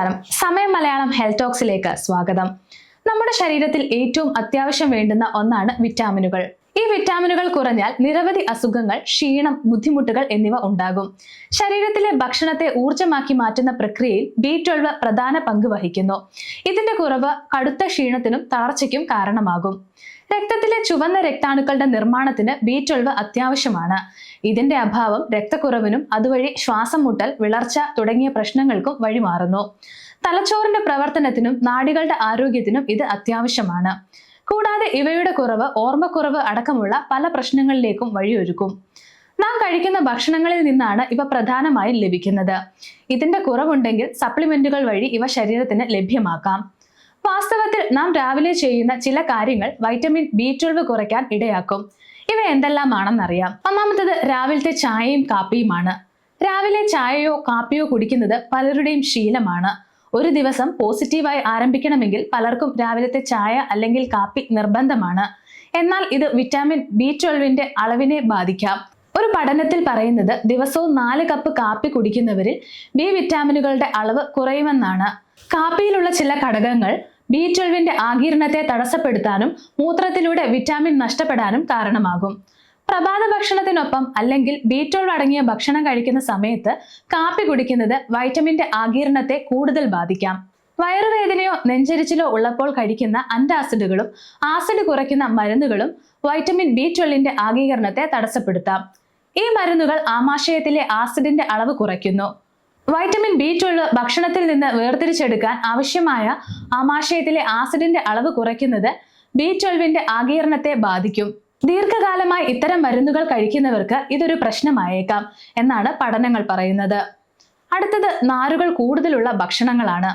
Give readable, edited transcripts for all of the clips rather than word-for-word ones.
നമസ്കാരം. സമയം മലയാളം ഹെൽത്ത് ടോക്സിലേക്ക് സ്വാഗതം. നമ്മുടെ ശരീരത്തിൽ ഏറ്റവും അത്യാവശ്യം വേണ്ടുന്ന ഒന്നാണ് വിറ്റാമിനുകൾ. ഈ വിറ്റാമിനുകൾ കുറഞ്ഞാൽ നിരവധി അസുഖങ്ങൾ, ക്ഷീണം, ബുദ്ധിമുട്ടുകൾ എന്നിവ ഉണ്ടാകും. ശരീരത്തിലെ ഭക്ഷണത്തെ ഊർജ്ജമാക്കി മാറ്റുന്ന പ്രക്രിയയിൽ B12 പ്രധാന പങ്ക് വഹിക്കുന്നു. ഇതിന്റെ കുറവ് കടുത്ത ക്ഷീണത്തിനും തളർച്ചയ്ക്കും കാരണമാകും. രക്തത്തിലെ ചുവന്ന രക്താണുക്കളുടെ നിർമ്മാണത്തിന് B12 അത്യാവശ്യമാണ്. ഇതിന്റെ അഭാവം രക്തക്കുറവിനും അതുവഴി ശ്വാസം മുട്ടൽ, വിളർച്ച തുടങ്ങിയ പ്രശ്നങ്ങൾക്കും വഴിമാറുന്നു. തലച്ചോറിന്റെ പ്രവർത്തനത്തിനും നാഡികളുടെ ആരോഗ്യത്തിനും ഇത് അത്യാവശ്യമാണ്. കൂടാതെ ഇവയുടെ കുറവ് ഓർമ്മക്കുറവ് അടക്കമുള്ള പല പ്രശ്നങ്ങളിലേക്കും വഴിയൊരുക്കും. നാം കഴിക്കുന്ന ഭക്ഷണങ്ങളിൽ നിന്നാണ് ഇവ പ്രധാനമായും ലഭിക്കുന്നത്. ഇതിന്റെ കുറവുണ്ടെങ്കിൽ സപ്ലിമെന്റുകൾ വഴി ഇവ ശരീരത്തിന് ലഭ്യമാക്കാം. വാസ്തവത്തിൽ നാം രാവിലെ ചെയ്യുന്ന ചില കാര്യങ്ങൾ വൈറ്റമിൻ B12 കുറയ്ക്കാൻ ഇടയാക്കും. ഇവ എന്തെല്ലാമാണെന്നറിയാം. ഒന്നാമത്തത് രാവിലത്തെ ചായയും കാപ്പിയുമാണ്. രാവിലെ ചായയോ കാപ്പിയോ കുടിക്കുന്നത് പലരുടെയും ശീലമാണ്. ഒരു ദിവസം പോസിറ്റീവായി ആരംഭിക്കണമെങ്കിൽ പലർക്കും രാവിലത്തെ ചായ അല്ലെങ്കിൽ കാപ്പി നിർബന്ധമാണ്. എന്നാൽ ഇത് വിറ്റാമിൻ B12ന്റെ അളവിനെ ബാധിക്കാം. ഒരു പഠനത്തിൽ പറയുന്നത് ദിവസവും 4 കപ്പ് കാപ്പി കുടിക്കുന്നവരിൽ B വിറ്റാമിനുകളുടെ അളവ് കുറയുമെന്നാണ്. കാപ്പിയിലുള്ള ചില ഘടകങ്ങൾ B12ന്റെ ആഗിരണത്തെ തടസ്സപ്പെടുത്താനും മൂത്രത്തിലൂടെ വിറ്റാമിൻ നഷ്ടപ്പെടാനും കാരണമാകും. പ്രഭാത ഭക്ഷണത്തിനൊപ്പം അല്ലെങ്കിൽ B12 അടങ്ങിയ ഭക്ഷണം കഴിക്കുന്ന സമയത്ത് കാപ്പി കുടിക്കുന്നത് വൈറ്റമിന്റെ ആഗിരണത്തെ കൂടുതൽ ബാധിക്കാം. വയറുവേദനയോ നെഞ്ചരിച്ചിലോ ഉള്ളപ്പോൾ കഴിക്കുന്ന ആന്റാസിഡുകളും ആസിഡ് കുറയ്ക്കുന്ന മരുന്നുകളും വൈറ്റമിൻ B12ന്റെ ആഗീകരണത്തെ തടസ്സപ്പെടുത്താം. ഈ മരുന്നുകൾ ആമാശയത്തിലെ ആസിഡിന്റെ അളവ് കുറയ്ക്കുന്നു. വൈറ്റമിൻ B12 ഭക്ഷണത്തിൽ നിന്ന് വേർതിരിച്ചെടുക്കാൻ ആവശ്യമായ ആമാശയത്തിലെ ആസിഡിന്റെ അളവ് കുറയ്ക്കുന്നത് B12ന്റെ ആഗീരണത്തെ ബാധിക്കും. ദീർഘകാലമായി ഇത്തരം മരുന്നുകൾ കഴിക്കുന്നവർക്ക് ഇതൊരു പ്രശ്നമായേക്കാം എന്നാണ് പഠനങ്ങൾ പറയുന്നത്. അടുത്തത് നാരുകൾ കൂടുതലുള്ള ഭക്ഷണങ്ങളാണ്.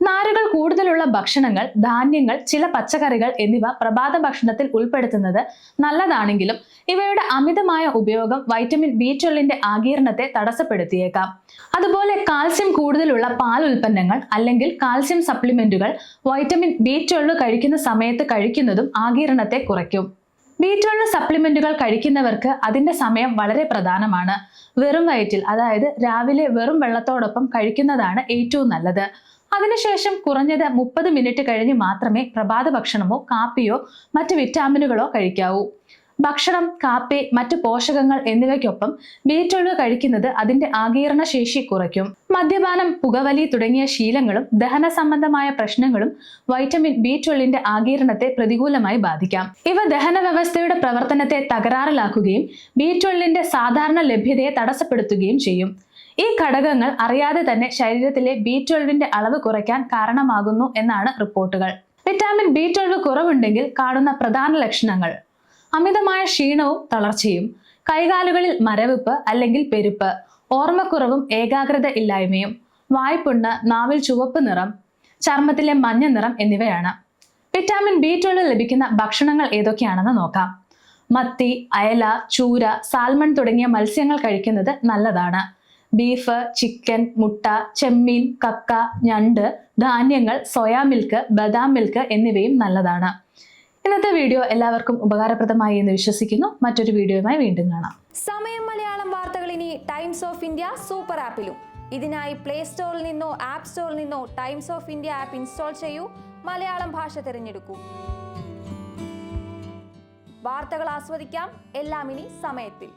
നാരുകൾ കൂടുതലുള്ള ഭക്ഷണങ്ങൾ, ധാന്യങ്ങൾ, ചില പച്ചക്കറികൾ എന്നിവ പ്രഭാത ഭക്ഷണത്തിൽ ഉൾപ്പെടുത്തുന്നത് നല്ലതാണെങ്കിലും ഇവയുടെ അമിതമായ ഉപയോഗം വൈറ്റമിൻ B12ന്റെ ആഗീരണത്തെ തടസ്സപ്പെടുത്തിയേക്കാം. അതുപോലെ കാൽസ്യം കൂടുതലുള്ള പാൽ ഉൽപ്പന്നങ്ങൾ അല്ലെങ്കിൽ കാൽസ്യം സപ്ലിമെന്റുകൾ വൈറ്റമിൻ B12 കഴിക്കുന്ന സമയത്ത് കഴിക്കുന്നതും ആഗീരണത്തെ കുറയ്ക്കും. B12 സപ്ലിമെന്റുകൾ കഴിക്കുന്നവർക്ക് അതിന്റെ സമയം വളരെ പ്രധാനമാണ്. വെറും വയറ്റിൽ, അതായത് രാവിലെ വെറും വെള്ളത്തോടൊപ്പം കഴിക്കുന്നതാണ് ഏറ്റവും നല്ലത്. അതിനുശേഷം കുറഞ്ഞത് 30 മിനിറ്റ് കഴിഞ്ഞ് മാത്രമേ പ്രഭാത ഭക്ഷണമോ കാപ്പിയോ മറ്റ് വിറ്റാമിനുകളോ കഴിക്കാവൂ. ഭക്ഷണം, കാപ്പി, മറ്റു പോഷകങ്ങൾ എന്നിവയ്ക്കൊപ്പം B12 കഴിക്കുന്നത് അതിന്റെ ആഗീരണ ശേഷി കുറയ്ക്കും. മദ്യപാനം, പുകവലി തുടങ്ങിയ ശീലങ്ങളും ദഹന സംബന്ധമായ പ്രശ്നങ്ങളും വൈറ്റമിൻ B12ന്റെ ആഗീരണത്തെ പ്രതികൂലമായി ബാധിക്കാം. ഇവ ദഹന വ്യവസ്ഥയുടെ പ്രവർത്തനത്തെ തകരാറിലാക്കുകയും B12ന്റെ സാധാരണ ലഭ്യതയെ തടസ്സപ്പെടുത്തുകയും ചെയ്യും. ഈ ഘടകങ്ങൾ അറിയാതെ തന്നെ ശരീരത്തിലെ B12ന്റെ അളവ് കുറയ്ക്കാൻ കാരണമാകുന്നു എന്നാണ് റിപ്പോർട്ടുകൾ. വിറ്റാമിൻ B12 കുറവുണ്ടെങ്കിൽ കാണുന്ന പ്രധാന ലക്ഷണങ്ങൾ: അമിതമായ ക്ഷീണവും തളർച്ചയും, കൈകാലുകളിൽ മരവിപ്പ് അല്ലെങ്കിൽ പെരുപ്പ്, ഓർമ്മക്കുറവും ഏകാഗ്രത ഇല്ലായ്മയും, വായ്പുണ്ണ്, നാവിൽ ചുവപ്പ് നിറം, ചർമ്മത്തിലെ മഞ്ഞ നിറം എന്നിവയാണ്. വിറ്റാമിൻ B12 ലഭിക്കുന്ന ഭക്ഷണങ്ങൾ ഏതൊക്കെയാണെന്ന് നോക്കാം. മത്തി, അയല, ചൂര, സാൽമൺ തുടങ്ങിയ മത്സ്യങ്ങൾ കഴിക്കുന്നത് നല്ലതാണ്. ബീഫ്, ചിക്കൻ, മുട്ട, ചെമ്മീൻ, കക്ക, ഞണ്ട്, ധാന്യങ്ങൾ, സോയാ മിൽക്ക്, ബദാം മിൽക്ക് എന്നിവയും നല്ലതാണ്. ഇന്നത്തെ വീഡിയോ എല്ലാവർക്കും ഉപകാരപ്രദമായി എന്ന് വിശ്വസിക്കുന്നു. മറ്റൊരു വീഡിയോയുമായി വീണ്ടും കാണാം. സമയം മലയാളം വാർത്തകൾ ഇനി ടൈംസ് ഓഫ് ഇന്ത്യ സൂപ്പർ ആപ്പിലും. ഇതിനായി പ്ലേ സ്റ്റോറിൽ നിന്നോ ആപ്പ് സ്റ്റോറിൽ നിന്നോ times of India app install ചെയ്യൂ. മലയാളം ഭാഷ തിരഞ്ഞെടുക്കൂ. വാർത്തകൾ ആസ്വദിക്കാം. എല്ലാം ഇനി സമയത്തിൽ.